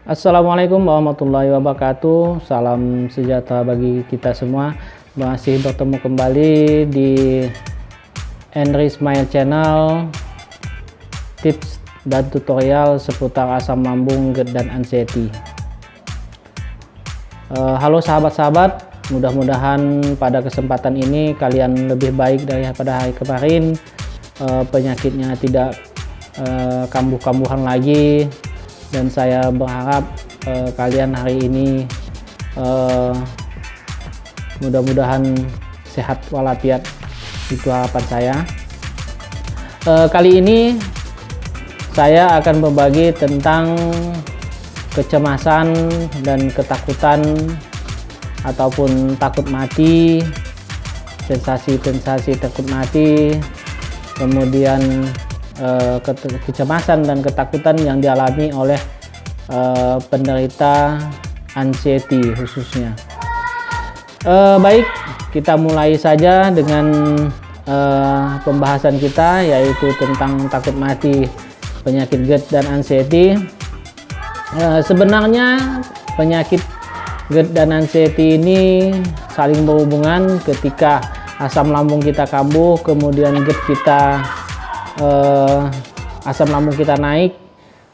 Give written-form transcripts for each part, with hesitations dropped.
Assalamualaikum warahmatullahi wabarakatuh. Salam sejahtera bagi kita semua. Masih bertemu kembali di Henry Ismail Channel, tips dan tutorial seputar asam lambung, GERD dan anxiety. Halo sahabat-sahabat, mudah-mudahan pada kesempatan ini kalian lebih baik daripada hari kemarin. Penyakitnya tidak kambuh-kambuhan lagi, dan saya berharap kalian hari ini mudah-mudahan sehat walafiat. Itu harapan saya. Kali ini saya akan berbagi tentang kecemasan dan ketakutan ataupun takut mati, sensasi takut mati, kemudian kecemasan dan ketakutan yang dialami oleh penderita anxiety khususnya. Baik, kita mulai saja dengan pembahasan kita, yaitu tentang takut mati, penyakit GERD dan anxiety. Sebenarnya penyakit GERD dan anxiety ini saling berhubungan. Ketika asam lambung kita kambuh, kemudian GERD kita asam lambung kita naik,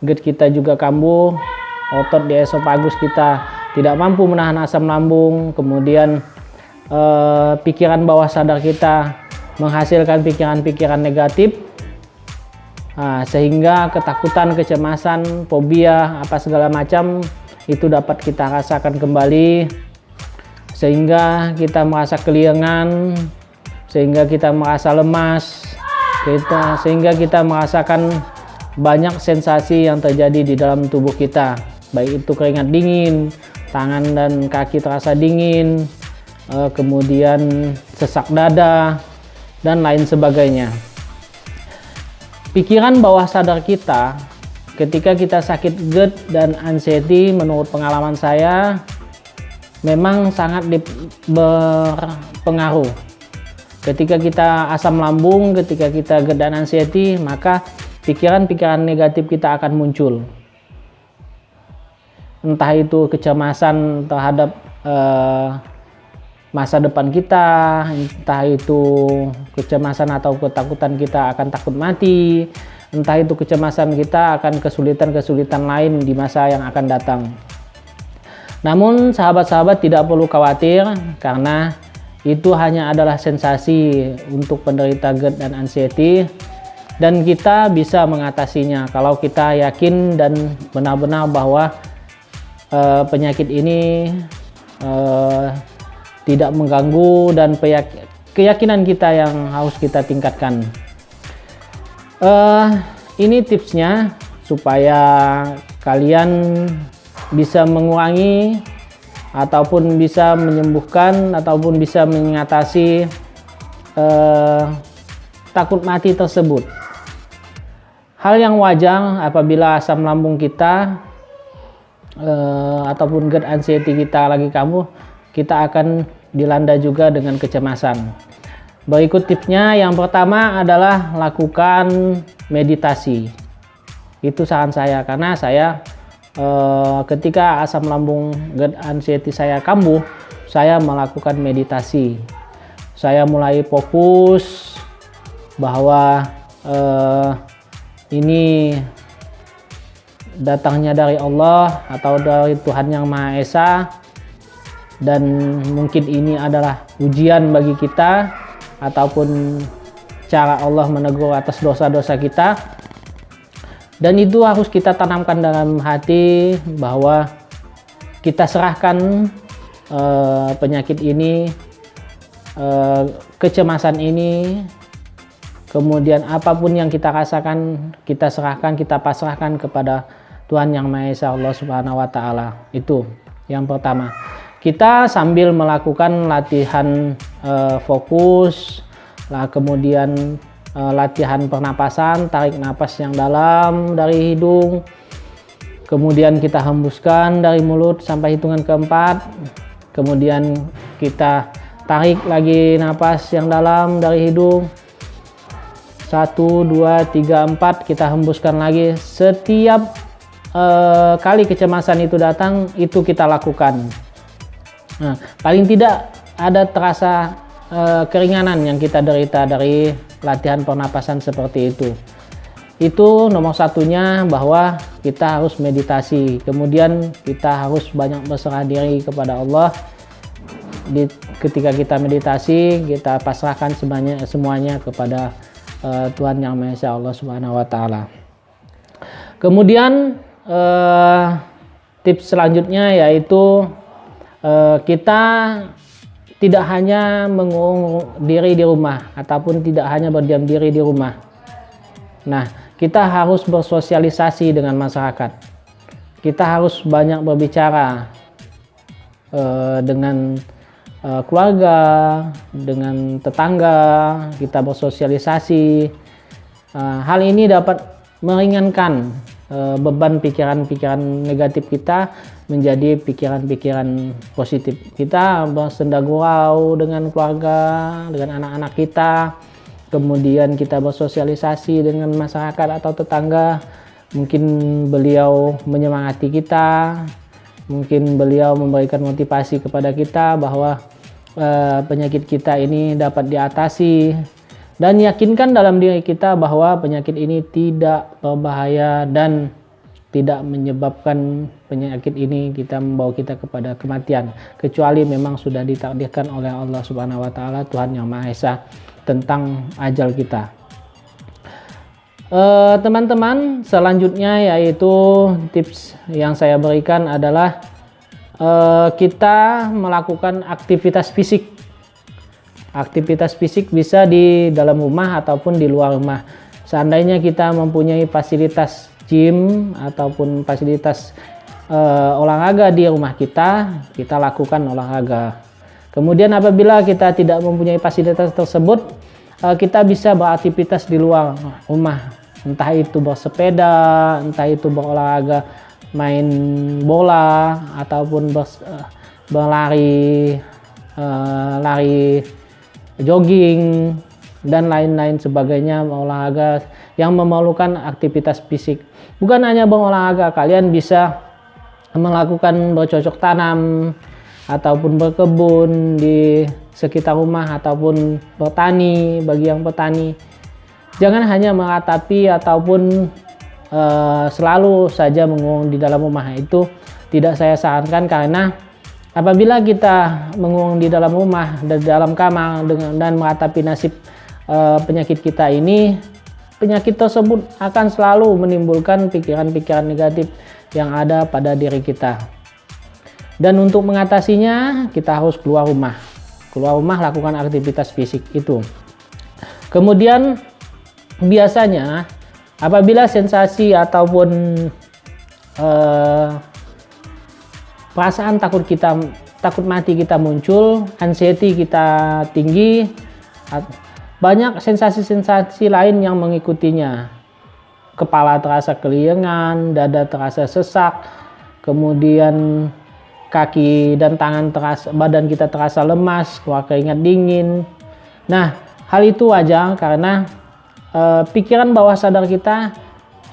GERD kita juga kambuh, otot di esofagus kita tidak mampu menahan asam lambung, kemudian pikiran bawah sadar kita menghasilkan pikiran-pikiran negatif, sehingga ketakutan, kecemasan, fobia, apa segala macam itu dapat kita rasakan kembali, sehingga kita merasa keliengan, sehingga kita merasa lemas, sehingga kita merasakan banyak sensasi yang terjadi di dalam tubuh kita, baik itu keringat dingin, tangan dan kaki terasa dingin, kemudian sesak dada dan lain sebagainya. Pikiran bawah sadar kita ketika kita sakit GERD dan anxiety, menurut pengalaman saya, memang sangat berpengaruh. Ketika kita asam lambung, ketika kita GERD dan anxiety, maka pikiran-pikiran negatif kita akan muncul. Entah itu kecemasan terhadap masa depan kita, entah itu kecemasan atau ketakutan kita akan takut mati, entah itu kecemasan kita akan kesulitan-kesulitan lain di masa yang akan datang. Namun sahabat-sahabat tidak perlu khawatir, karena itu hanya adalah sensasi untuk penderita GERD dan anxiety, dan kita bisa mengatasinya kalau kita yakin dan benar-benar bahwa penyakit ini tidak mengganggu, dan keyakinan kita yang harus kita tingkatkan. Ini tipsnya supaya kalian bisa mengurangi ataupun bisa menyembuhkan ataupun bisa mengatasi takut mati tersebut. Hal yang wajar apabila asam lambung kita ataupun GERD anxiety kita lagi kambuh, kita akan dilanda juga dengan kecemasan. Berikut tipsnya. Yang pertama adalah lakukan meditasi. Itu saran saya, karena saya ketika asam lambung GERD anxiety saya kambuh, saya melakukan meditasi. Saya mulai fokus bahwa ini datangnya dari Allah atau dari Tuhan Yang Maha Esa, dan mungkin ini adalah ujian bagi kita ataupun cara Allah menegur atas dosa-dosa kita. Dan itu harus kita tanamkan dalam hati, bahwa kita serahkan penyakit ini, kecemasan ini, kemudian apapun yang kita rasakan, kita serahkan, kita pasrahkan kepada Tuhan Yang Maha Esa, Allah Subhanahu wa Ta'ala. Itu yang pertama. Kita sambil melakukan latihan fokus, kemudian latihan pernapasan, tarik napas yang dalam dari hidung, kemudian kita hembuskan dari mulut sampai hitungan keempat, kemudian kita tarik lagi napas yang dalam dari hidung, 1, 2, 3, 4, kita hembuskan lagi. Setiap kali kecemasan itu datang, itu kita lakukan. Nah, paling tidak ada terasa keringanan yang kita derita dari latihan pernapasan seperti itu. Itu nomor satunya, bahwa kita harus meditasi. Kemudian kita harus banyak berserah diri kepada Allah. Ketika kita meditasi, kita pasrahkan semuanya kepada Tuhan Yang Maha Esa, Allah Subhanahu wa Ta'ala. Kemudian tips selanjutnya yaitu kita tidak hanya mengurung diri di rumah ataupun tidak hanya berdiam diri di rumah. Nah, kita harus bersosialisasi dengan masyarakat. Kita harus banyak berbicara dengan keluarga, dengan tetangga. Kita bersosialisasi. Hal ini dapat meringankan beban pikiran-pikiran negatif kita menjadi pikiran-pikiran positif. Kita bersenda gurau dengan keluarga, dengan anak-anak kita. Kemudian kita bersosialisasi dengan masyarakat atau tetangga. Mungkin beliau menyemangati kita, mungkin beliau memberikan motivasi kepada kita bahwa penyakit kita ini dapat diatasi, dan yakinkan dalam diri kita bahwa penyakit ini tidak berbahaya dan tidak menyebabkan penyakit ini kita membawa kita kepada kematian, kecuali memang sudah ditakdirkan oleh Allah Subhanahu wa Ta'ala, Tuhan Yang Maha Esa, tentang ajal kita. Teman-teman, selanjutnya yaitu tips yang saya berikan adalah kita melakukan aktivitas fisik. Aktivitas fisik bisa di dalam rumah ataupun di luar rumah. Seandainya kita mempunyai fasilitas gym ataupun fasilitas olahraga di rumah kita, kita lakukan olahraga. Kemudian apabila kita tidak mempunyai fasilitas tersebut, kita bisa beraktivitas di luar rumah, entah itu bersepeda, entah itu berolahraga, main bola, ataupun berlari, lari, jogging, dan lain-lain sebagainya, olahraga yang memerlukan aktivitas fisik. Bukan hanya berolahraga, kalian bisa melakukan bercocok tanam ataupun berkebun di sekitar rumah, ataupun bertani bagi yang petani. Jangan hanya meratapi ataupun selalu saja mengurung di dalam rumah. Itu tidak saya sarankan, karena apabila kita mengurung di dalam rumah, di dalam kamar dan meratapi nasib penyakit kita ini, penyakit tersebut akan selalu menimbulkan pikiran-pikiran negatif yang ada pada diri kita. Dan untuk mengatasinya, kita harus keluar rumah. Keluar rumah, lakukan aktivitas fisik itu. Kemudian biasanya apabila sensasi ataupun perasaan takut mati kita muncul, anxiety kita tinggi, banyak sensasi-sensasi lain yang mengikutinya. Kepala terasa keliengan, dada terasa sesak, kemudian kaki dan tangan badan kita terasa lemas, keluar keringat dingin. Nah, hal itu wajar karena pikiran bawah sadar kita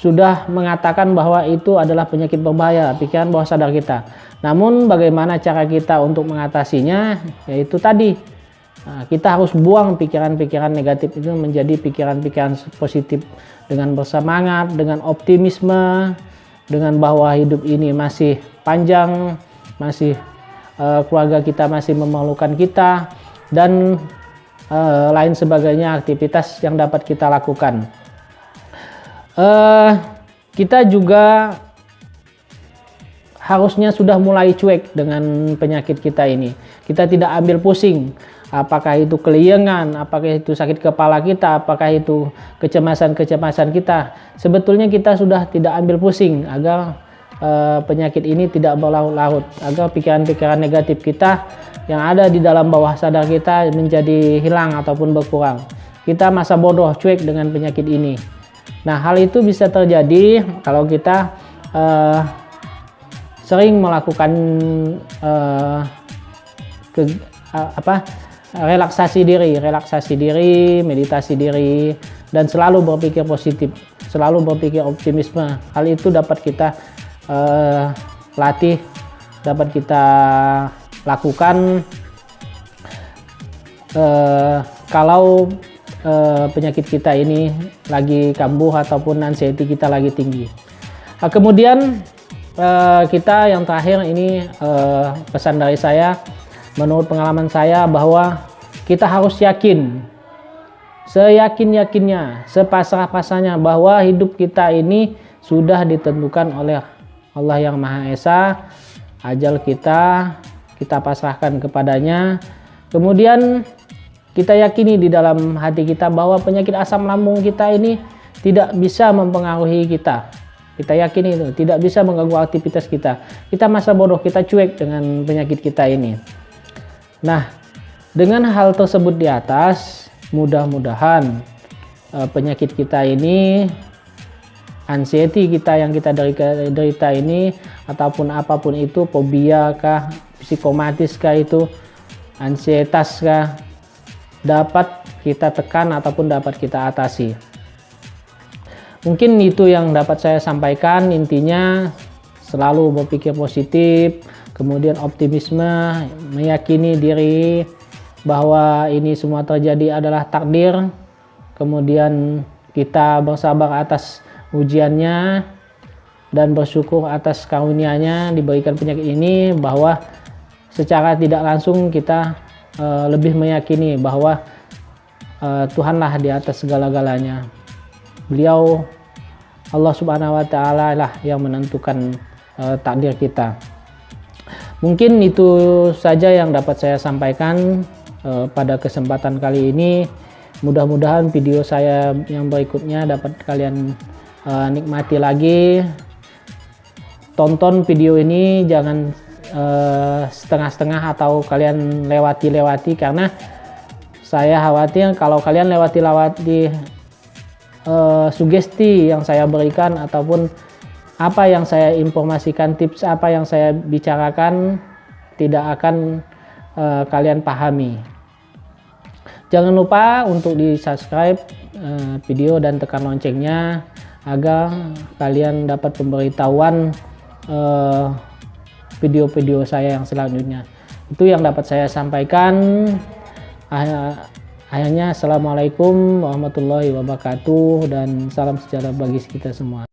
sudah mengatakan bahwa itu adalah penyakit berbahaya, pikiran bawah sadar kita. Namun bagaimana cara kita untuk mengatasinya? Yaitu tadi, kita harus buang pikiran-pikiran negatif itu menjadi pikiran-pikiran positif, dengan bersemangat, dengan optimisme, dengan bahwa hidup ini masih panjang, masih keluarga kita masih memerlukan kita, dan lain sebagainya aktivitas yang dapat kita lakukan. Kita juga harusnya sudah mulai cuek dengan penyakit kita ini. Kita tidak ambil pusing, apakah itu keliengan, apakah itu sakit kepala kita, apakah itu kecemasan-kecemasan kita. Sebetulnya kita sudah tidak ambil pusing agar penyakit ini tidak berlarut-larut, agar pikiran-pikiran negatif kita yang ada di dalam bawah sadar kita menjadi hilang ataupun berkurang. Kita masa bodoh, cuek dengan penyakit ini. Nah, hal itu bisa terjadi kalau kita sering melakukan relaksasi diri, meditasi diri, dan selalu berpikir positif, selalu berpikir optimisme. Hal itu dapat kita latih, dapat kita lakukan kalau penyakit kita ini lagi kambuh ataupun anxiety kita lagi tinggi. Kemudian kita yang terakhir ini pesan dari saya, menurut pengalaman saya, bahwa kita harus yakin, seyakin-yakinnya, sepasrah-pasrahnya bahwa hidup kita ini sudah ditentukan oleh Allah yang Maha Esa. Ajal kita pasrahkan kepadanya. Kemudian kita yakini di dalam hati kita bahwa penyakit asam lambung kita ini tidak bisa mempengaruhi kita. Kita yakini itu tidak bisa mengganggu aktivitas kita. Kita masa bodoh, kita cuek dengan penyakit kita ini. Nah, dengan hal tersebut di atas, mudah-mudahan penyakit kita ini, anxiety kita yang kita derita ini, ataupun apapun itu, fobia kah, psikomatis kah itu, ansietas kah, dapat kita tekan ataupun dapat kita atasi. Mungkin itu yang dapat saya sampaikan. Intinya selalu berpikir positif, kemudian optimisme, meyakini diri bahwa ini semua terjadi adalah takdir, kemudian kita bersabar atas ujiannya dan bersyukur atas karunia-Nya diberikan penyakit ini, bahwa secara tidak langsung kita lebih meyakini bahwa Tuhanlah di atas segala-galanya. Beliau, Allah Subhanahu wa Ta'ala lah yang menentukan takdir kita. Mungkin itu saja yang dapat saya sampaikan pada kesempatan kali ini. Mudah-mudahan video saya yang berikutnya dapat kalian nikmati lagi. Tonton video ini, jangan setengah-setengah atau kalian lewati-lewati, karena saya khawatir kalau kalian lewati-lewati sugesti yang saya berikan ataupun apa yang saya informasikan, tips apa yang saya bicarakan tidak akan kalian pahami. Jangan lupa untuk di subscribe video dan tekan loncengnya agar kalian dapat pemberitahuan video-video saya yang selanjutnya. Itu yang dapat saya sampaikan. Akhirnya, assalamualaikum warahmatullahi wabarakatuh dan salam sejahtera bagi kita semua.